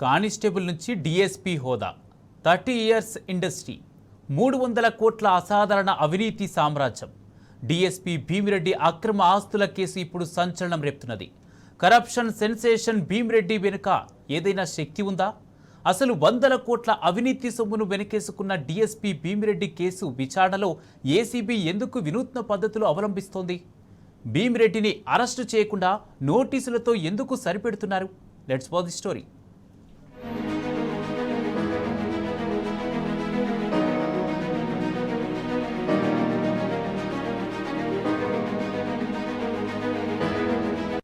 Constable నుంచి DSP హోదా, 30 years industry, 300 కోట్ల అసాధారణ అవినీతి సామ్రాజ్యం. డీఎస్పీ భీమిరెడ్డి అక్రమ ఆస్తుల కేసు ఇప్పుడు సంచలనం రేపుతున్నది. కరప్షన్ సెన్సేషన్ భీమిరెడ్డి వెనుక ఏదైనా శక్తి ఉందా? అసలు 100 కోట్ల అవినీతి సొమ్మును వెనకేసుకున్న డీఎస్పీ భీమిరెడ్డి కేసు విచారణలో ఏసీబీ ఎందుకు వినూత్న పద్ధతులు అవలంబిస్తోంది? భీమిరెడ్డిని అరెస్టు చేయకుండా నోటీసులతో ఎందుకు సరిపెడుతున్నారు? Let's watch the story.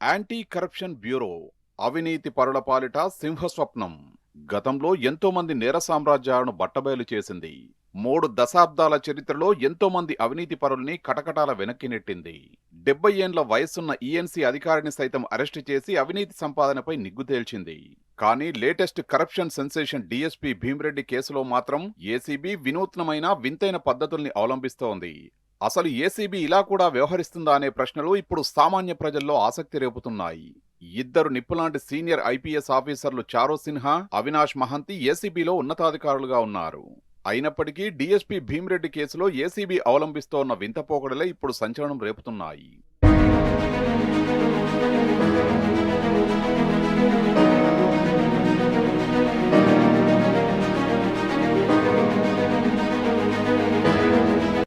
Anti corruption bureau అవినీతి పరుల పాలిట సింహస్వప్నం. గతంలో ఎంతో మంది నేర సామ్రాజ్యాలను బట్టబయలు చేసింది. 3 దశాబ్దాల చరిత్రలో ఎంతో మంది అవినీతి పరుల్ని కటకటాల వెనక్కి నెట్టింది. 70 ఏండ్ల వయసున్న ఈఎన్సీ అధికారిని సైతం అరెస్టు చేసి అవినీతి సంపాదనపై నిగ్గు తేల్చింది. కానీ latest corruption sensation DSP Bhimireddy కేసులో మాత్రం ఏసీబీ వినూత్నమైన వింతైన పద్ధతుల్ని అవలంబిస్తోంది. అసలు ఏసీబీ ఇలా కూడా వ్యవహరిస్తుందా అనే ప్రశ్నలు ఇప్పుడు సామాన్య ప్రజల్లో ఆసక్తి రేపుతున్నాయి. 2 నిప్పులాంటి సీనియర్ ఐపీఎస్ ఆఫీసర్లు చారో సిన్హా, అవినాష్ మహంతి ఏసీబీలో ఉన్నతాధికారులుగా ఉన్నారు. అయినప్పటికీ డీఎస్పీ భీమిరెడ్డి కేసులో ఏసీబీ అవలంబిస్తోన్న వింత పోకడలే ఇప్పుడు సంచలనం రేపుతున్నాయి.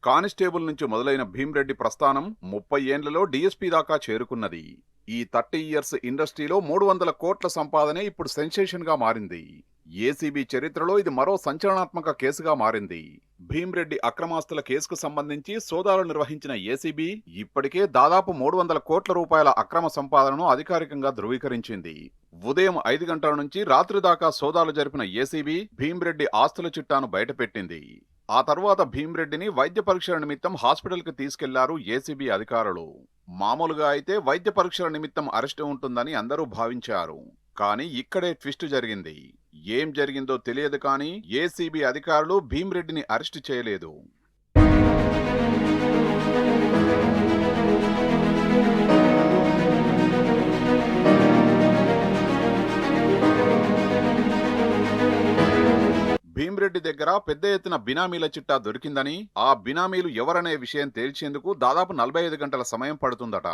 కానిస్టేబుల్ నుంచి మొదలైన భీమిరెడ్డి ప్రస్థానం 30 ఏండ్లలో డీఎస్పీ దాకా చేరుకున్నది. ఈ 30 ఇయర్స్ ఇండస్ట్రీలో 300 కోట్ల సంపాదనే ఇప్పుడు సెన్సేషన్ గా మారింది. ఏసీబీ చరిత్రలో ఇది మరో సంచలనాత్మక కేసుగా మారింది. భీమిరెడ్డి అక్రమాస్తుల కేసుకు సంబంధించి సోదాలు నిర్వహించిన ఏసీబీ ఇప్పటికే దాదాపు 300 కోట్ల రూపాయల అక్రమ సంపాదనను అధికారికంగా ధృవీకరించింది. ఉదయం 5 గంటల నుంచి రాత్రి దాకా సోదాలు జరిపిన ఏసీబీ భీమిరెడ్డి ఆస్తుల చిట్టాను బయటపెట్టింది. ఆ తర్వాత భీమిరెడ్డిని వైద్య పరీక్షల నిమిత్తం హాస్పిటల్కి తీసుకెళ్లారు ఏసీబీ అధికారులు. మామూలుగా అయితే వైద్య పరీక్షల నిమిత్తం అరెస్టు ఉంటుందని అందరూ భావించారు. కానీ ఇక్కడే ట్విస్ట్ జరిగింది. ఏం జరిగిందో తెలియదు కానీ ఏసీబీ అధికారులు భీమిరెడ్డిని అరెస్టు చేయలేదు. భీమిరెడ్డి దగ్గర పెద్ద ఎత్తున బినామీల చిట్టా దొరికిందని, ఆ బినామీలు ఎవరనే విషయం తేల్చేందుకు దాదాపు 45 గంటల సమయం పడుతుందట.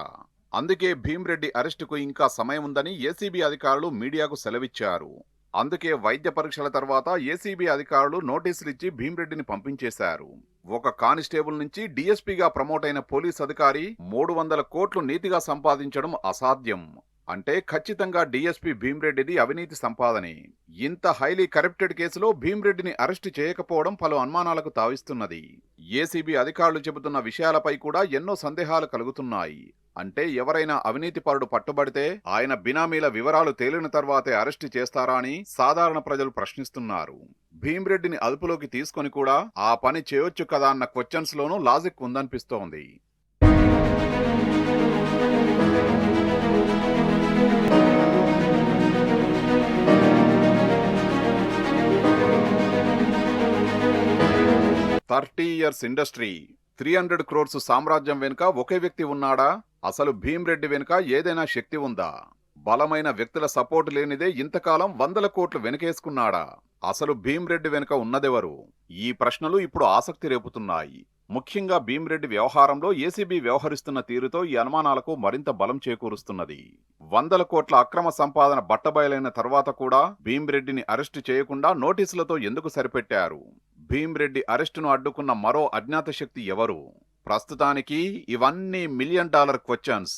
అందుకే భీమిరెడ్డి అరెస్టుకు ఇంకా సమయం ఉందని ఏసీబీ అధికారులు మీడియాకు సెలవిచ్చారు. అందుకే వైద్య పరీక్షల తర్వాత ఏసీబీ అధికారులు నోటీసులిచ్చి భీమిరెడ్డిని పంపించేశారు. ఒక కానిస్టేబుల్ నుంచి డీఎస్పీగా ప్రమోట్ అయిన పోలీస్ అధికారి 300 కోట్లు నీతిగా సంపాదించడం అసాధ్యం. అంటే ఖచ్చితంగా డీఎస్పీ భీమిరెడ్డిది అవినీతి సంపాదనే. ఇంత హైలీ కరప్టెడ్ కేసులో భీమిరెడ్డిని అరెస్టు చేయకపోవడం పలు అనుమానాలకు తావిస్తున్నది. ఏసీబీ అధికారులు చెబుతున్న విషయాలపై కూడా ఎన్నో సందేహాలు కలుగుతున్నాయి. అంటే ఎవరైనా అవినీతి పరుడు పట్టుబడితే ఆయన బినామీల వివరాలు తేలిన తర్వాతే అరెస్టు చేస్తారా అని సాధారణ ప్రజలు ప్రశ్నిస్తున్నారు. భీమిరెడ్డిని అదుపులోకి తీసుకొని కూడా ఆ పని చేయొచ్చు కదా అన్న క్వశ్చన్స్ లోనూ లాజిక్ ఉందనిపిస్తోంది. థర్టీ ఇయర్స్ ఇండస్ట్రీ, 300 crores సామ్రాజ్యం వెనుక ఒకే వ్యక్తి ఉన్నాడా? అసలు భీమిరెడ్డి వెనుక ఏదైనా శక్తి ఉందా? బలమైన వ్యక్తుల సపోర్ట్ లేనిదే ఇంతకాలం 100 కోట్లు వెనకేసుకున్నాడా? అసలు భీమిరెడ్డి వెనుక ఉన్నదెవరు? ఈ ప్రశ్నలు ఇప్పుడు ఆసక్తి రేపుతున్నాయి. ముఖ్యంగా భీమిరెడ్డి వ్యవహారంలో ఏసీబీ వ్యవహరిస్తున్న తీరుతో ఈ అనుమానాలకు మరింత బలం చేకూరుస్తున్నది. 100 కోట్ల అక్రమ సంపాదన బట్టబయలైన తర్వాత కూడా భీమిరెడ్డిని అరెస్టు చేయకుండా నోటీసులతో ఎందుకు సరిపెట్టారు? భీమిరెడ్డి అరెస్టును అడ్డుకున్న మరో అజ్ఞాత శక్తి ఎవరు? ప్రస్తుతానికి ఇవన్నీ $1 మిలియన్ క్వశ్చన్స్.